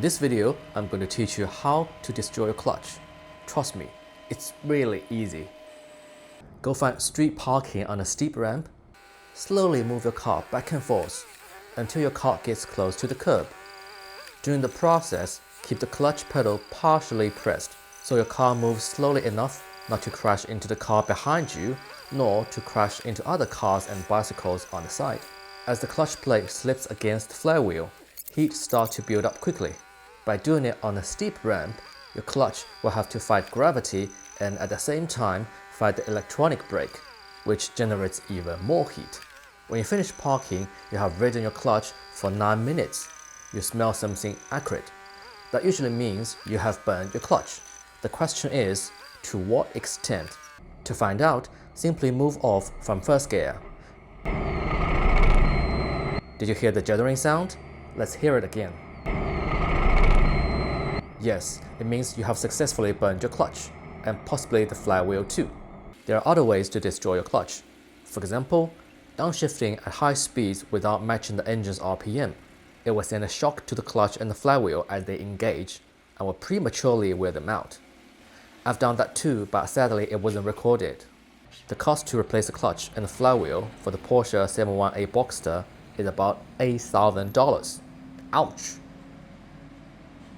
this video, I'm going to teach you how to destroy your clutch. Trust me, it's really easy. Go find street parking on a steep ramp. Slowly move your car back and forth until your car gets close to the curb. During the process, keep the clutch pedal partially pressed so your car moves slowly enough not to crash into the car behind you, nor to crash into other cars and bicycles on the side. As the clutch plate slips against the flywheel, heat starts to build up quickly. By doing it on a steep ramp, your clutch will have to fight gravity and at the same time fight the electronic brake, which generates even more heat. When you finish parking, you have ridden your clutch for 9 minutes. You smell something acrid. That usually means you have burned your clutch. The question is, to what extent? To find out, simply move off from first gear. Did you hear the juddering sound? Let's hear it again. Yes, it means you have successfully burned your clutch, and possibly the flywheel too. There are other ways to destroy your clutch. For example, downshifting at high speeds without matching the engine's RPM. It will send a shock to the clutch and the flywheel as they engage, and will prematurely wear them out. I've done that too, but sadly it wasn't recorded. The cost to replace the clutch and the flywheel for the Porsche 718 Boxster is about $8,000. Ouch!